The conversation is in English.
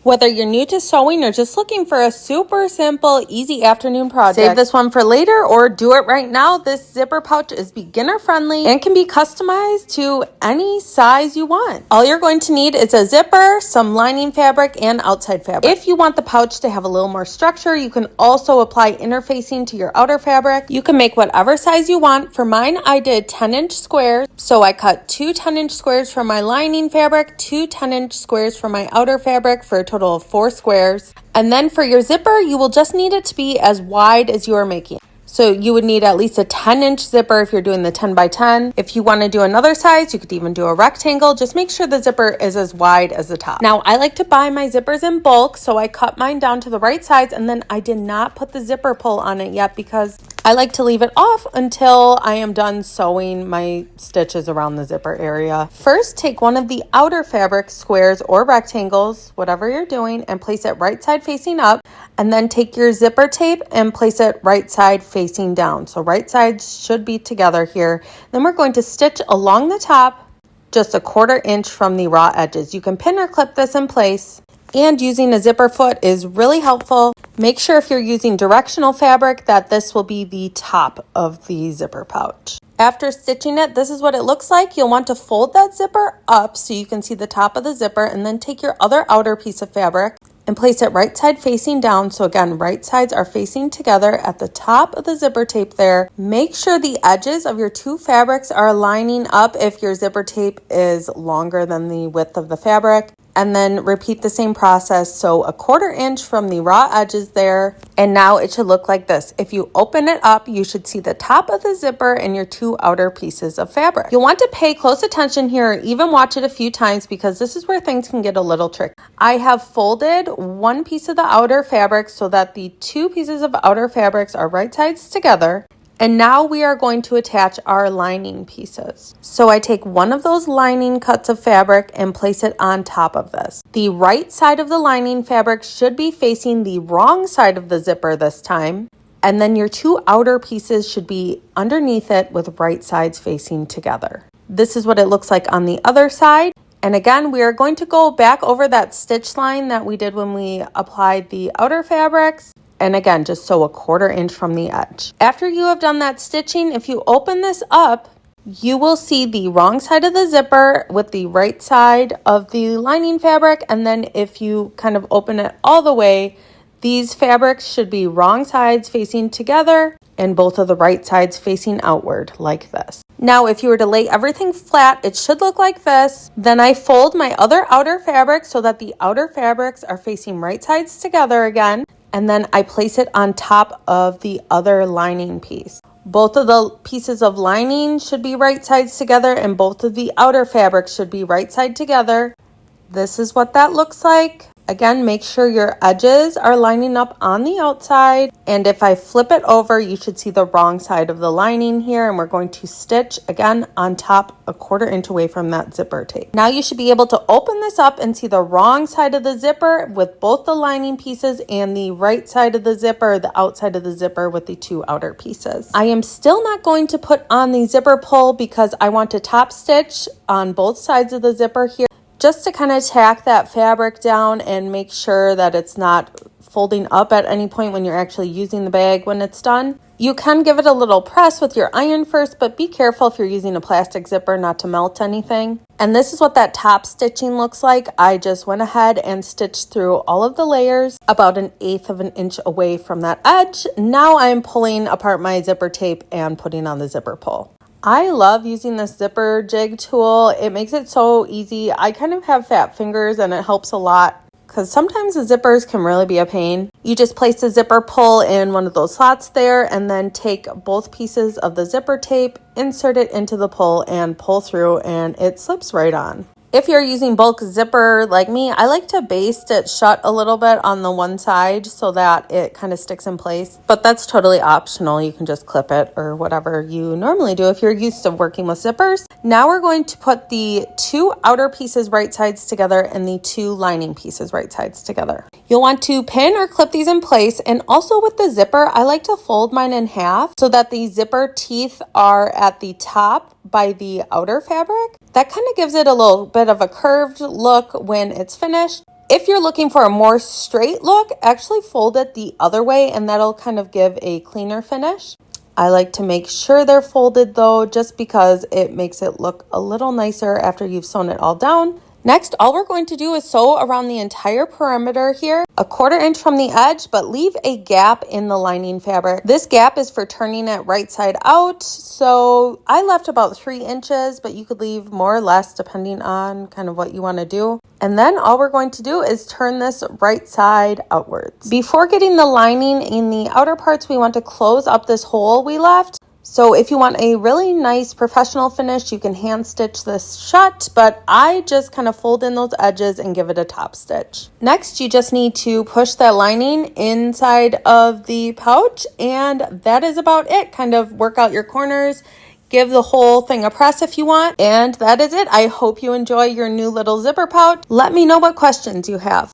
Whether you're new to sewing or just looking for a super simple, easy afternoon project, save this one for later or do it right now. This zipper pouch is beginner friendly and can be customized to any size you want. All you're going to need is a zipper, some lining fabric, and outside fabric. If you want the pouch to have a little more structure, you can also apply interfacing to your outer fabric. You can make whatever size you want. For mine, I did 10-inch squares. So I cut 2 10-inch squares for my lining fabric, 2 10-inch squares for my outer fabric for a total of 4 squares. And then for your zipper, you will just need it to be as wide as you are making. So you would need at least a 10-inch zipper if you're doing the 10 by 10. If you want to do another size, you could even do a rectangle. Just make sure the zipper is as wide as the top. Now, I like to buy my zippers in bulk, so I cut mine down to the right size, and then I did not put the zipper pull on it yet because I like to leave it off until I am done sewing my stitches around the zipper area. First, take one of the outer fabric squares or rectangles, whatever you're doing, and place it right side facing up. And then take your zipper tape and place it right side facing down. So right sides should be together here. Then we're going to stitch along the top just a 1/4 inch from the raw edges. You can pin or clip this in place. And using a zipper foot is really helpful. Make sure if you're using directional fabric that this will be the top of the zipper pouch. After stitching it, this is what it looks like. You'll want to fold that zipper up so you can see the top of the zipper, and then take your other outer piece of fabric and place it right side facing down. So again, right sides are facing together at the top of the zipper tape there. Make sure the edges of your two fabrics are lining up if your zipper tape is longer than the width of the fabric. And then repeat the same process. So a 1/4 inch from the raw edges there. And now it should look like this. If you open it up, you should see the top of the zipper and your two outer pieces of fabric. You'll want to pay close attention here or even watch it a few times because this is where things can get a little tricky. I have folded one piece of the outer fabric so that the two pieces of outer fabrics are right sides together. And now we are going to attach our lining pieces. So I take one of those lining cuts of fabric and place it on top of this. The right side of the lining fabric should be facing the wrong side of the zipper this time. And then your two outer pieces should be underneath it with right sides facing together. This is what it looks like on the other side. And again, we are going to go back over that stitch line that we did when we applied the outer fabrics. And again, just sew a 1/4 inch from the edge. After you have done that stitching, if you open this up, you will see the wrong side of the zipper with the right side of the lining fabric. And then if you kind of open it all the way, these fabrics should be wrong sides facing together and both of the right sides facing outward like this. Now, if you were to lay everything flat, it should look like this. Then I fold my other outer fabric so that the outer fabrics are facing right sides together again. And then I place it on top of the other lining piece. Both of the pieces of lining should be right sides together and both of the outer fabrics should be right side together. This is what that looks like. Again, make sure your edges are lining up on the outside. And if I flip it over, you should see the wrong side of the lining here. And we're going to stitch again on top a 1/4 inch away from that zipper tape. Now you should be able to open this up and see the wrong side of the zipper with both the lining pieces and the right side of the zipper, the outside of the zipper with the two outer pieces. I am still not going to put on the zipper pull because I want to top stitch on both sides of the zipper here, just to kind of tack that fabric down and make sure that it's not folding up at any point when you're actually using the bag when it's done. You can give it a little press with your iron first, but be careful if you're using a plastic zipper not to melt anything. And this is what that top stitching looks like. I just went ahead and stitched through all of the layers about 1/8 of an inch away from that edge. Now I'm pulling apart my zipper tape and putting on the zipper pull. I love using this zipper jig tool. It makes it so easy. I kind of have fat fingers and it helps a lot because sometimes the zippers can really be a pain. You just place the zipper pull in one of those slots there and then take both pieces of the zipper tape, insert it into the pull and pull through and it slips right on. If you're using bulk zipper like me, I like to baste it shut a little bit on the one side so that it kind of sticks in place. But that's totally optional. You can just clip it or whatever you normally do if you're used to working with zippers. Now we're going to put the two outer pieces right sides together and the two lining pieces right sides together. You'll want to pin or clip these in place. And also with the zipper, I like to fold mine in half so that the zipper teeth are at the top by the outer fabric. That kind of gives it a little bit of a curved look when it's finished. If you're looking for a more straight look, actually fold it the other way and that'll kind of give a cleaner finish. I like to make sure they're folded though, just because it makes it look a little nicer after you've sewn it all down. Next, all we're going to do is sew around the entire perimeter here, 1/4 inch from the edge, but leave a gap in the lining fabric. This gap is for turning it right side out, so I left about 3 inches, but you could leave more or less depending on kind of what you want to do. And then all we're going to do is turn this right side outwards. Before getting the lining in the outer parts, we want to close up this hole we left. So if you want a really nice professional finish, you can hand stitch this shut, but I just kind of fold in those edges and give it a top stitch. Next, you just need to push that lining inside of the pouch, and that is about it. Kind of work out your corners, give the whole thing a press if you want, and that is it. I hope you enjoy your new little zipper pouch. Let me know what questions you have.